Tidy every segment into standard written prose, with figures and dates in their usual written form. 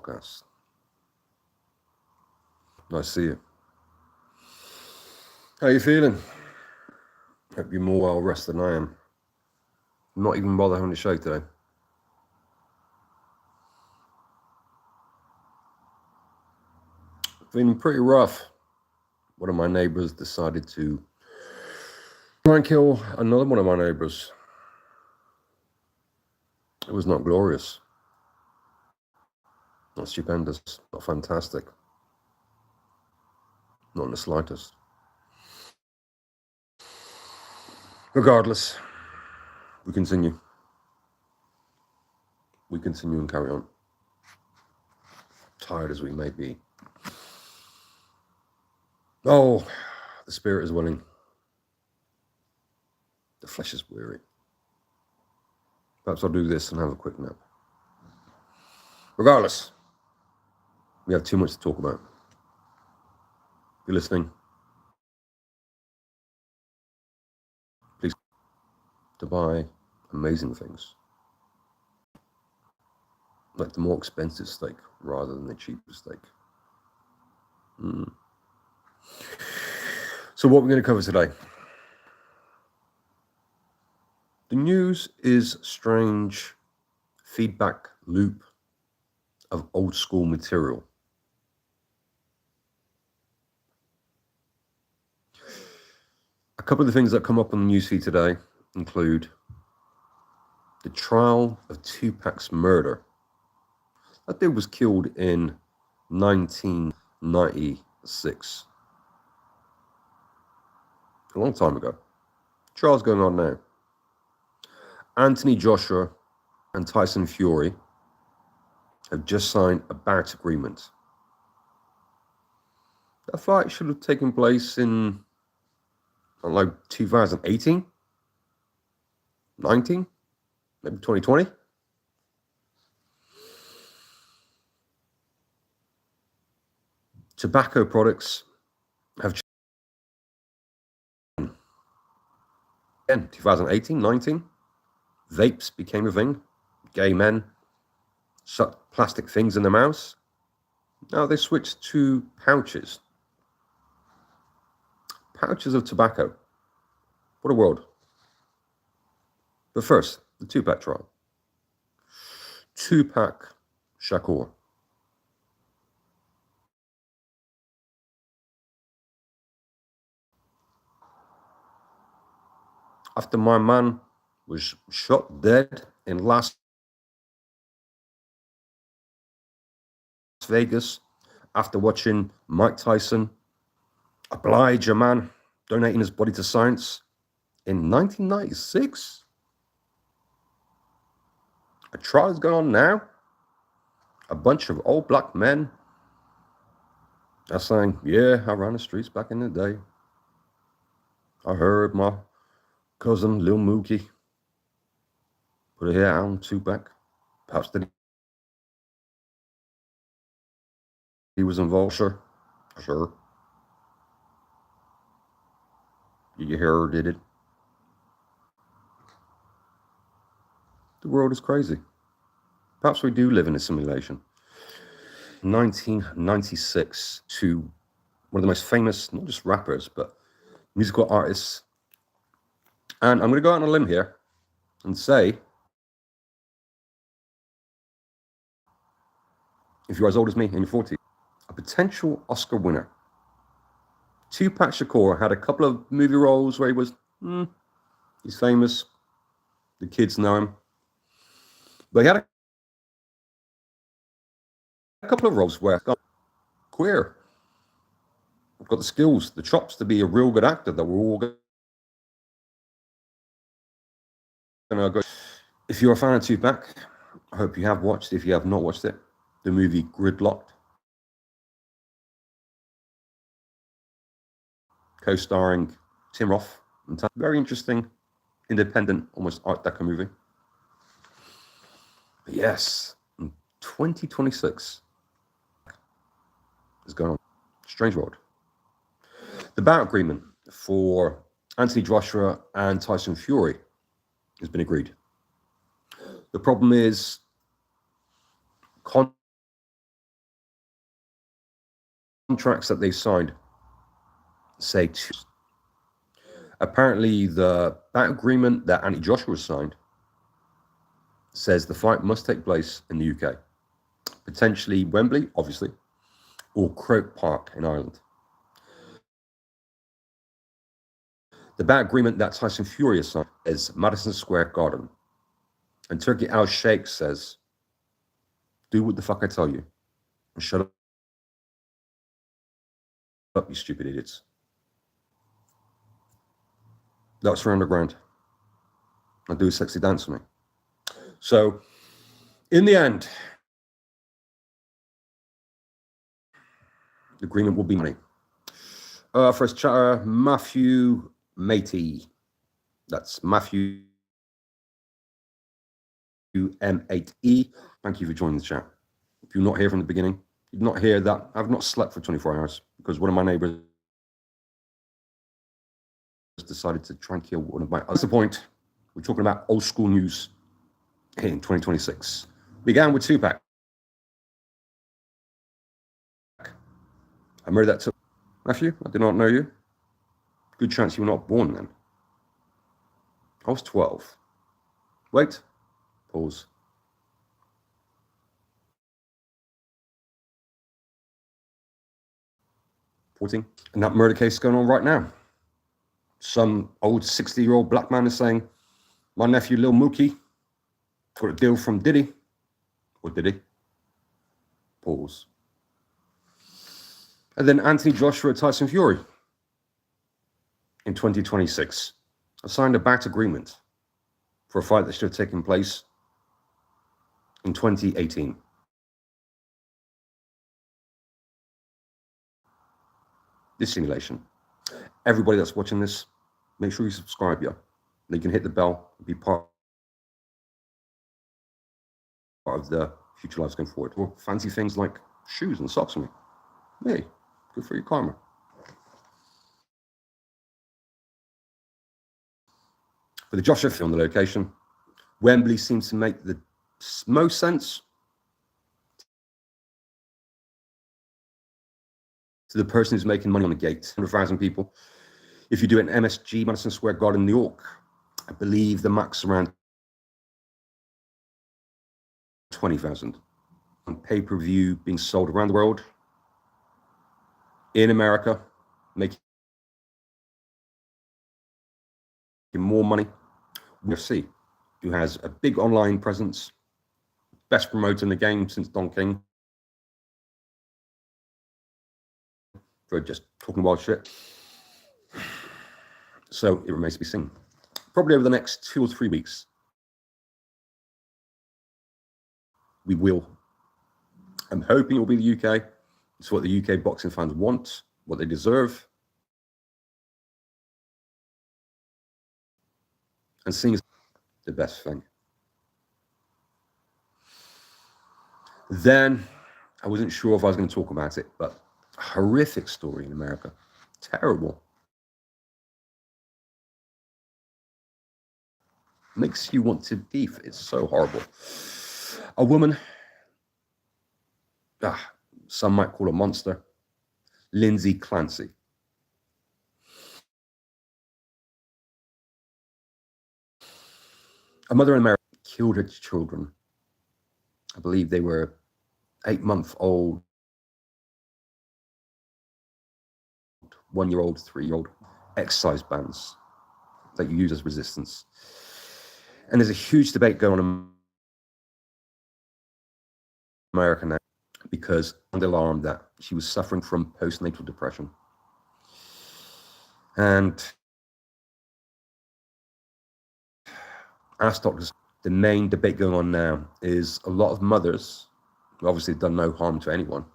podcast. Nice to see you. How you feeling? Hope you're more well rested than I am. I'm not even bothering having a show today. Feeling pretty rough. One of my neighbors decided to try and kill another one of my neighbors. It was not glorious. Not stupendous. Not fantastic. Not in the slightest. Regardless, we continue. We continue and carry on. Tired as we may be. Oh, the spirit is willing. The flesh is weary. Perhaps I'll do this and have a quick nap. Regardless, we have too much to talk about. If you're listening, please to buy amazing things. Like the more expensive steak rather than the cheaper steak. So what we're going to cover today. The news is strange feedback loop of old school material. A couple of the things that come up on the newsfeed today include the trial of Tupac's murder. That dude was killed in 1996. A long time ago. Trial's going on now. Anthony Joshua and Tyson Fury have just signed a bout agreement. That fight should have taken place in like 2018, 19, maybe 2020. Tobacco products have changed. Again, 2018, 19, vapes became a thing. Gay men sucked plastic things in their mouths. Now they switched to pouches. Pouches of tobacco. What a world. But first, the Tupac trial. Tupac Shakur. After my man was shot dead in Las Vegas, after watching Mike Tyson oblige a man donating his body to science in 1996. A trial is going on now. A bunch of old black men are saying, yeah, I ran the streets back in the day. I heard my cousin Lil Mookie put a hit out on Tupac. Perhaps that he was involved. Sure. You heard did it. The world is crazy. Perhaps we do live in a simulation. 1996 to one of the most famous, not just rappers, but musical artists. And I'm going to go out on a limb here and say, if you're as old as me, in your 40s, a potential Oscar winner. Tupac Shakur had a couple of movie roles where he was, he's famous. The kids know him. But he had a couple of roles where queer. I've got the skills, the chops to be a real good actor that we're all going to go. If you're a fan of Tupac, I hope you have watched, if you have not watched it, the movie Gridlocked. Co-starring Tim Roth. Very interesting, independent, almost Art Deco movie. But yes, in 2026 is going on. Strange world. The bout agreement for Anthony Joshua and Tyson Fury has been agreed. The problem is contracts that they signed say apparently that agreement that Anthony Joshua signed says the fight must take place in the UK, potentially Wembley, obviously, or Croke Park in Ireland. The bout agreement that Tyson Fury has signed is Madison Square Garden. And Turki Al-Sheikh says, do what the fuck I tell you, and shut up, you stupid idiots. That's for underground. Now do a sexy dance for me. So, in the end, the agreement will be money. First chatter, Matthew Matey. That's Matthew M8E. Thank you for joining the chat. If you're not here from the beginning, you'd not hear that I've not slept for 24 hours because one of my neighbors decided to try and kill one of my. That's the point. We're talking about old school news here in 2026. Began with Tupac. I married that to Matthew. I did not know you. Good chance you were not born then. I was 12. Wait. Pause. And that murder case is going on right now. Some old 60-year-old black man is saying, my nephew Lil Mookie got a deal from Diddy. Or did he? Pause. And then Anthony Joshua, Tyson Fury in 2026 signed a backed agreement for a fight that should have taken place in 2018. This simulation. Everybody that's watching this, make sure you subscribe, yeah. And you can hit the bell and be part of the future lives going forward. Or fancy things like shoes and socks for me. Hey, good for your karma. For the Joshua film, the location, Wembley seems to make the most sense to the person who's making money on the gate. 100,000 people. If you do it in MSG, Madison Square Garden, New York, I believe the max around 20,000. On pay-per-view being sold around the world. In America, making more money. UFC, who has a big online presence, best promoter in the game since Don King, for just talking wild shit. So it remains to be seen. Probably over the next 2 or 3 weeks, we will. I'm hoping it will be the UK. It's what the UK boxing fans want, what they deserve. And seeing is the best thing. Then, I wasn't sure if I was going to talk about it, but a horrific story in America. Terrible. Makes you want to beef. It's so horrible. A woman, some might call a monster, Lindsay Clancy. A mother in America killed her children. I believe they were 8-month-old, 1-year-old, 3-year-old, exercise bands that you use as resistance. And there's a huge debate going on in America now because I'm alarmed that she was suffering from postnatal depression. And ask doctors, the main debate going on now is a lot of mothers, who obviously have done no harm to anyone,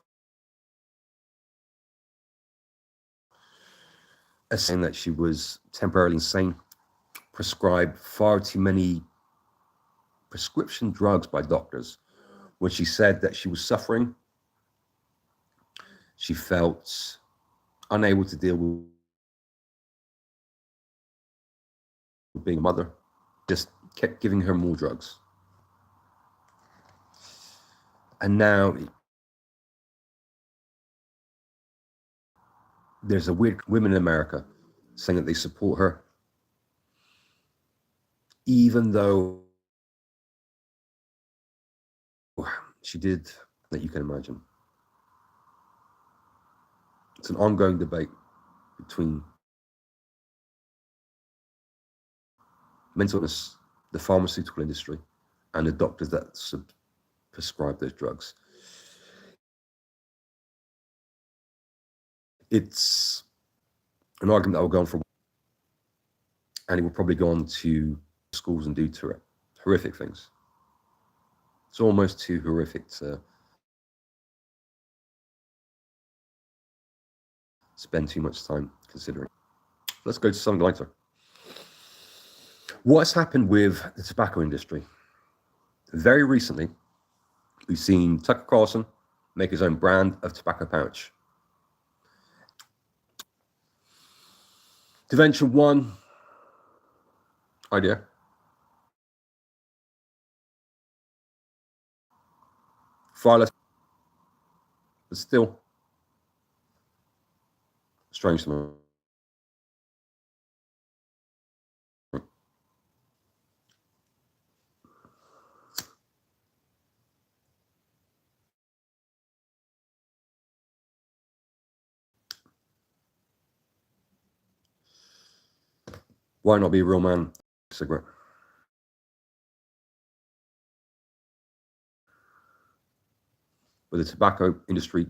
are saying that she was temporarily insane, prescribed far too many prescription drugs by doctors. When she said that she was suffering, she felt unable to deal with being a mother, just kept giving her more drugs. And now There's a weird women in America saying that they support her, even though she did that you can imagine. It's an ongoing debate between mental illness, the pharmaceutical industry, and the doctors that prescribe those drugs. It's an argument that will go on for, and it will probably go on to schools and do horrific things. It's almost too horrific to spend too much time considering. Let's go to something lighter. What's happened with the tobacco industry? Very recently, we've seen Tucker Carlson make his own brand of tobacco pouch. To venture one idea, far less, but still strange to me. Why not be a real man? Cigarette. But the tobacco industry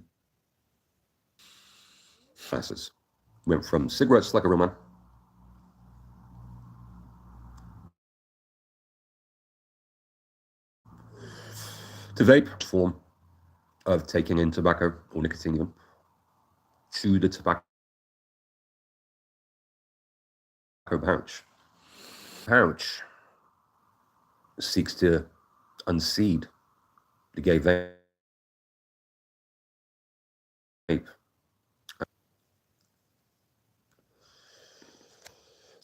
classes went from cigarettes like a real man to vape form of taking in tobacco or nicotine even, to the tobacco pouch. Pouch seeks to unseed the gay vape.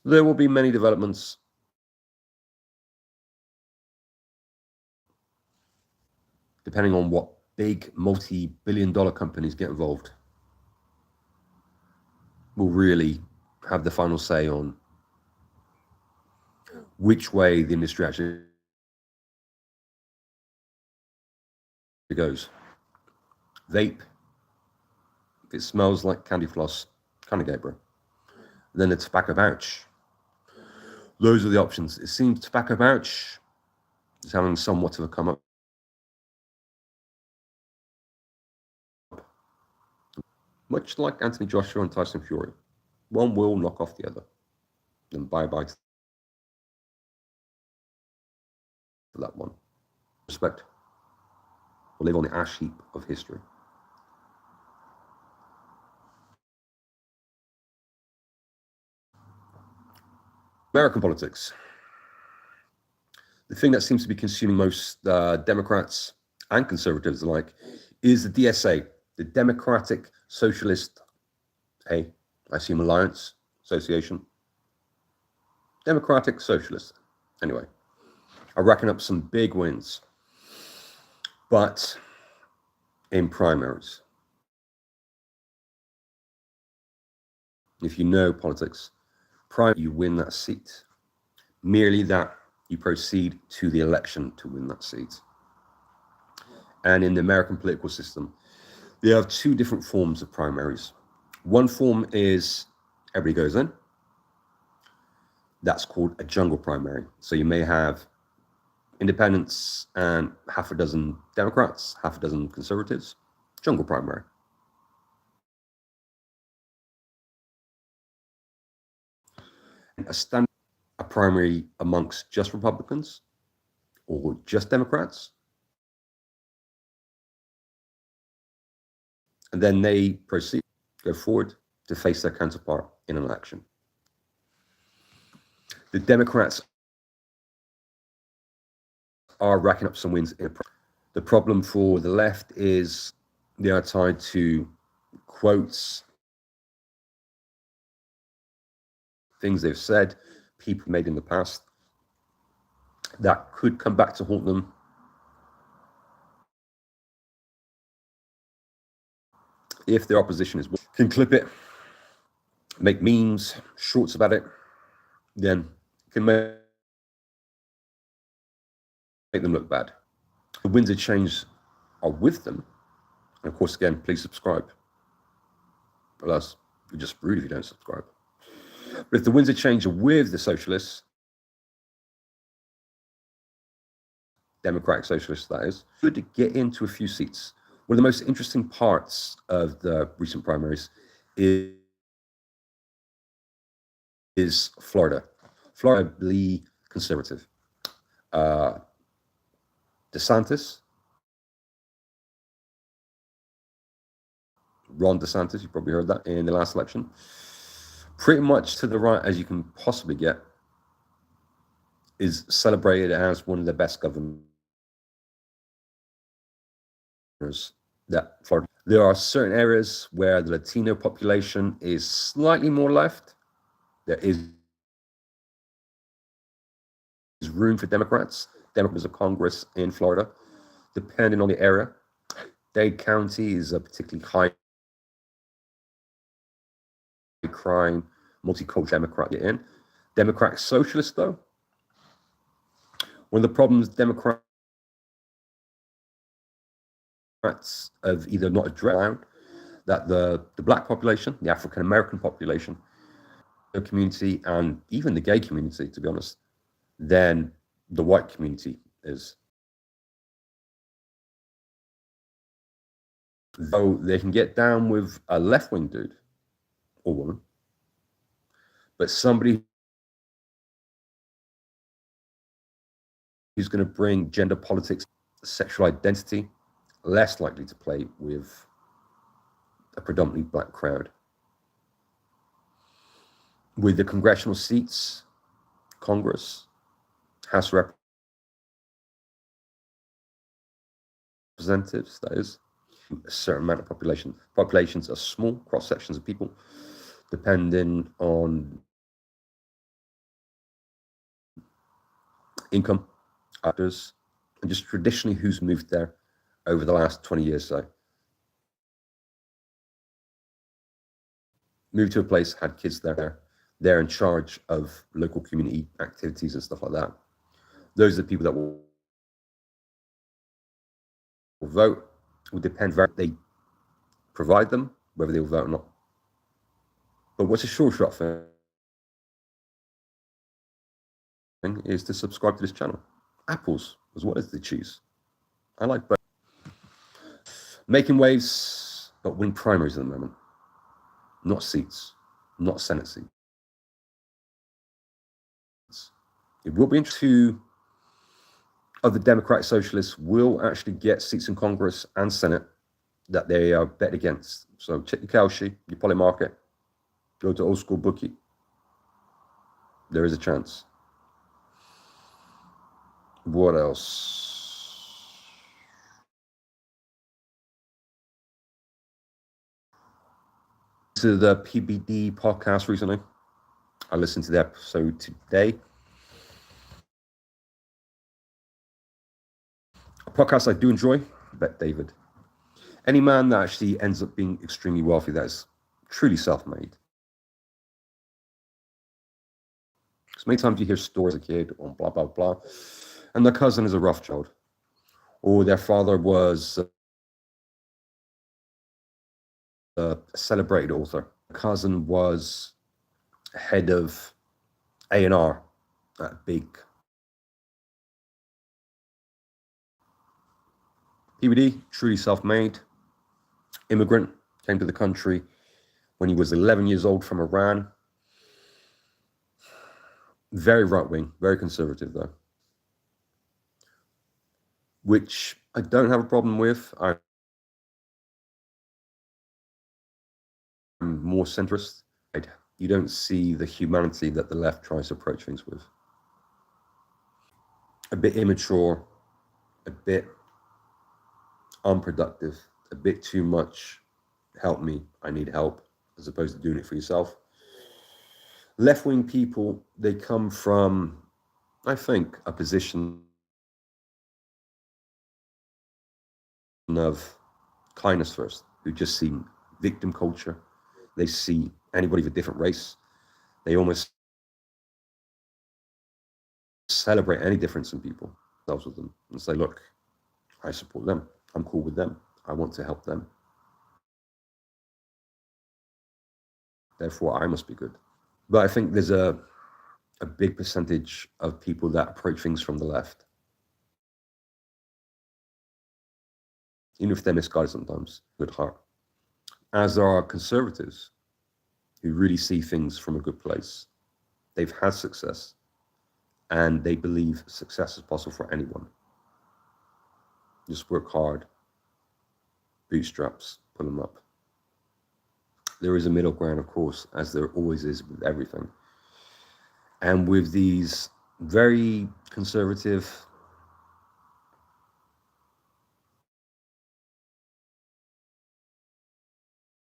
There will be many developments depending on what big multi-billion-dollar companies get involved. Will really have the final say on which way the industry actually goes. Vape, if it smells like candy floss, kind of gay, bro. Then the tobacco pouch. Those are the options. It seems tobacco pouch is having somewhat of a come up. Much like Anthony Joshua and Tyson Fury. One will knock off the other. Then bye-bye to that one. Respect will live on the ash heap of history. American politics. The thing that seems to be consuming most Democrats and conservatives alike is the DSA, the Democratic Socialist, I assume Alliance Association. Democratic Socialist. Anyway, I reckon up some big wins, but in primaries. If you know politics, you win that seat. Merely that, you proceed to the election to win that seat. And in the American political system, they have two different forms of primaries. One form is everybody goes in. That's called a jungle primary. So you may have independents and half a dozen Democrats, half a dozen conservatives. Jungle primary. A primary amongst just Republicans or just Democrats. And then they proceed, go forward to face their counterpart in an election. The Democrats are racking up some wins. The problem for the left is they are tied to quotes, things they've said, people made in the past that could come back to haunt them. If their opposition can clip it make memes, shorts about it, then it can make them look bad. The winds of change are with them. And of course, again, please subscribe. Otherwise, you're just rude if you don't subscribe. But if the winds of change are with the socialists, democratic socialists, that is, good to get into a few seats. One of the most interesting parts of the recent primaries is Florida. Florida, the conservative. DeSantis, Ron DeSantis, you probably heard that in the last election. Pretty much to the right as you can possibly get, is celebrated as one of the best governors that Florida. There are certain areas where the Latino population is slightly more left. There is room for Democrats of Congress in Florida, depending on the area. Dade County is a particularly high crime, multicultural Democrat in. Democratic socialist, though, one of the problems Democrats have either not addressed that the black population, the African American population, the community, and even the gay community, to be honest, than the white community is. Though they can get down with a left-wing dude or woman, but somebody who's going to bring gender politics, sexual identity, less likely to play with a predominantly black crowd. With the congressional seats, Congress, House of Representatives, that is, a certain amount of population. Populations are small, cross-sections of people, depending on income, actors, and just traditionally who's moved there over the last 20 years. So moved to a place, had kids there. They're in charge of local community activities and stuff like that. Those are the people that will vote. It will depend where they provide them, whether they will vote or not. But what's a sure shot thing is to subscribe to this channel. Apples as well as the cheese. I like both. Making waves, but winning primaries at the moment. Not seats, not Senate seats. It will be interesting other Democratic socialists will actually get seats in Congress and Senate that they are bet against. So check your Kalshi, your Polymarket, go to old school bookie. There is a chance. What else? To the PBD podcast recently. I listened to the episode today. A podcast I do enjoy, Bet David. Any man that actually ends up being extremely wealthy, that is truly self-made. Because many times you hear stories of a kid or blah, blah, blah, and their cousin is a rough child, or their father was a celebrated author. Cousin was head of A&R at a big PBD, truly self-made, immigrant, came to the country when he was 11 years old from Iran. Very right-wing, very conservative though, which I don't have a problem with. I'm more centrist. You don't see the humanity that the left tries to approach things with. A bit immature, a bit unproductive, a bit too much help me, I need help, as opposed to doing it for yourself. Left-wing people, they come from, I think, a position of kindness first, who just see victim culture, They see anybody of a different race. They almost celebrate any difference in people, those with them, and say, look, I support them. I'm cool with them. I want to help them. Therefore, I must be good. But I think there's a big percentage of people that approach things from the left, even if they're misguided sometimes, good heart, as there are conservatives who really see things from a good place. They've had success, and they believe success is possible for anyone. Just work hard, bootstraps, pull them up. There is a middle ground, of course, as there always is with everything. And with these very conservative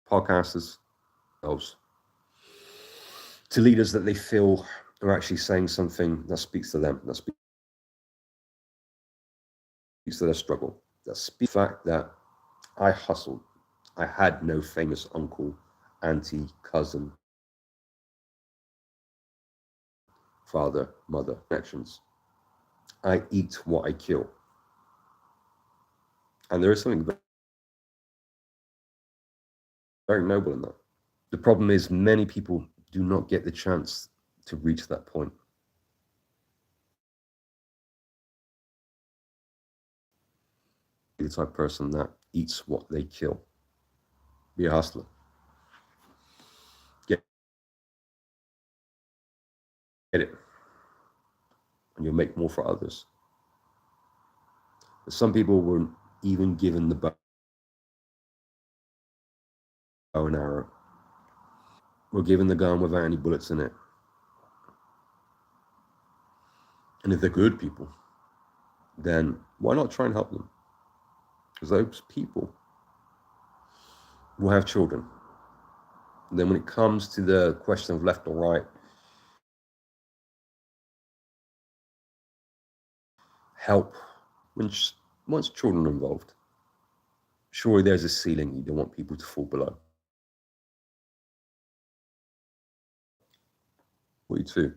podcasters, those to leaders that they feel are actually saying something that speaks to them, that speaks to their struggle, that speaks to the fact that I hustled. I had no famous uncle, auntie, cousin, father, mother connections. I eat what I kill. And there is something very noble in that. The problem is many people do not get the chance to reach that point. The type of person that eats what they kill. Be a hustler. Get it. And you'll make more for others. But some people weren't even given the bow and arrow. Were given the gun without any bullets in it. And if they're good people, then why not try and help them? Because those people will have children. And then when it comes to the question of left or right, help, once children are involved, surely there's a ceiling you don't want people to fall below. 42.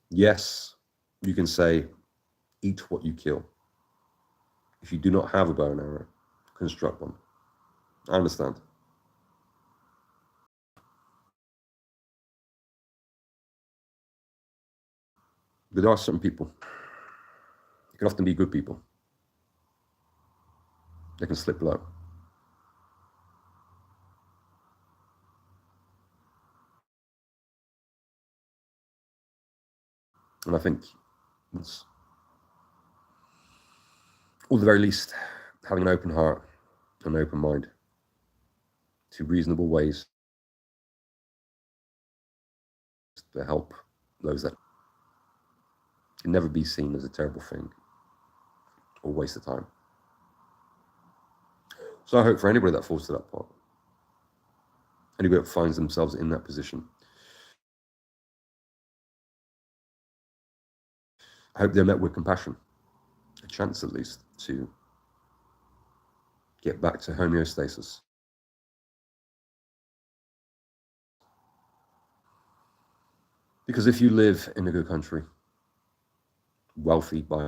Yes, you can say, eat what you kill. If you do not have a bow and arrow, construct one. I understand. But there are certain people, they can often be good people. They can slip low. And I think it's, at the very least, having an open heart, an open mind to reasonable ways to help those that can never be seen as a terrible thing or waste of time. So I hope for anybody that falls to that part, anybody that finds themselves in that position, I hope they're met with compassion, a chance at least to get back to homeostasis. Because if you live in a good country, wealthy by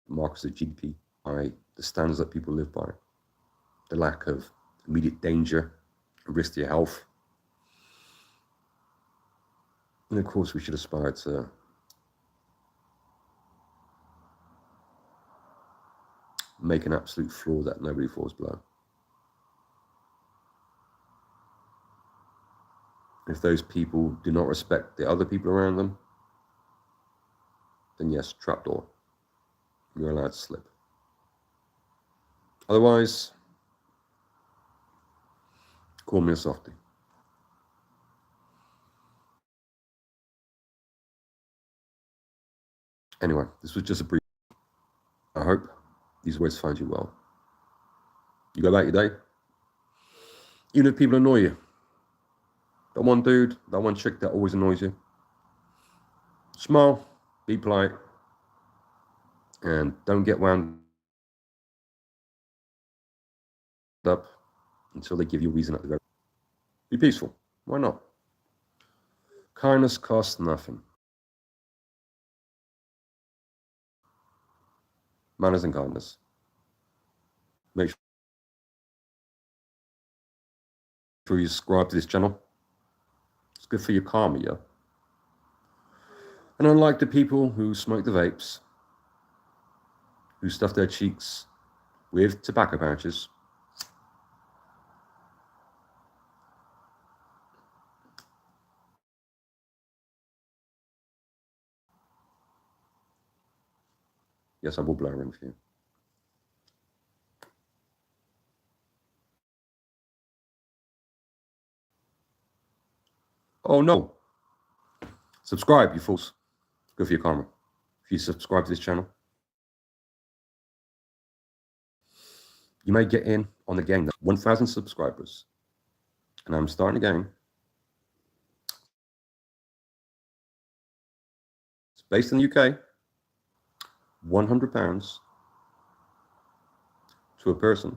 markers of GDP, by the standards that people live by, the lack of immediate danger, risk to your health, and of course we should aspire to make an absolute floor that nobody falls below. If those people do not respect the other people around them, then yes, trapdoor. You're allowed to slip. Otherwise, call me a softie. Anyway, this was just a brief. I hope these words find you well. You go about your day. Even if people annoy you. That one dude, that one chick that always annoys you. Smile, be polite, and don't get wound up until they give you a reason at the very. Be peaceful. Why not? Kindness costs nothing. Manners and kindness. Make sure you subscribe to this channel. It's good for your karma, yeah? And unlike the people who smoke the vapes, who stuff their cheeks with tobacco pouches, yes, I will blow a ring for you. Oh no! Subscribe, you fools. Good for your karma. If you subscribe to this channel, you may get in on the game. 1,000 subscribers. And I'm starting a game. It's based in the UK. £100 to a person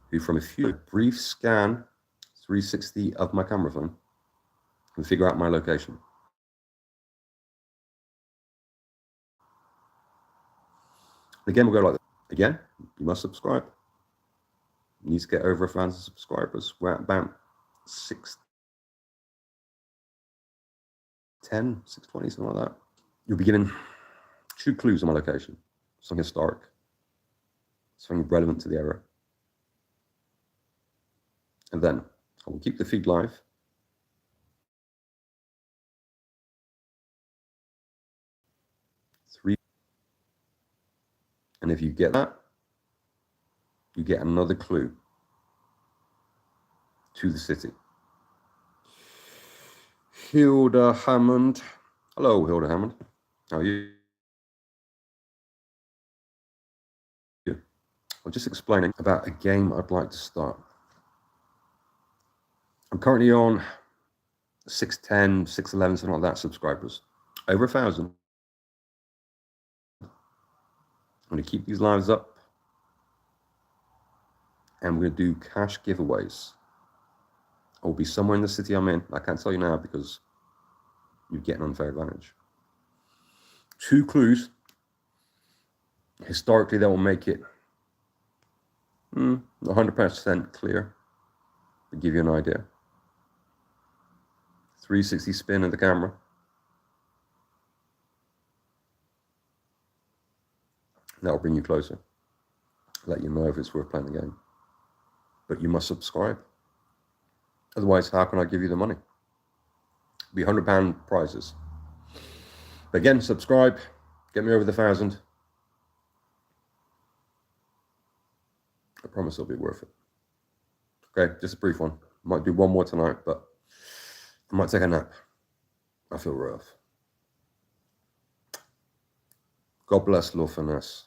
who, from a brief scan 360 of my camera phone, can figure out my location. The game will go like this. Again, you must subscribe. You need to get over 1,000 subscribers. We're at about 610, 620, something like that. You'll be given 2 clues on my location. Something historic, something relevant to the era. And then I will keep the feed live. And if you get that, you get another clue to the city. Hilda Hammond. Hello, Hilda Hammond. How are you? I'm just explaining about a game I'd like to start. I'm currently on 610, 611, something like that subscribers. Over 1,000. I'm going to keep these lives up. And we're going to do cash giveaways. I will be somewhere in the city I'm in. I can't tell you now because you get an unfair advantage. 2 clues. Historically, that will make it 100% clear. To give you an idea. 360 spin of the camera. That will bring you closer. Let you know if it's worth playing the game. But you must subscribe. Otherwise, how can I give you the money? It'll be £100 prizes. But again, subscribe. Get me over the 1,000. I promise it'll be worth it. Okay, just a brief one. Might do one more tonight, but I might take a nap. I feel rough. God bless, Lord Finesse.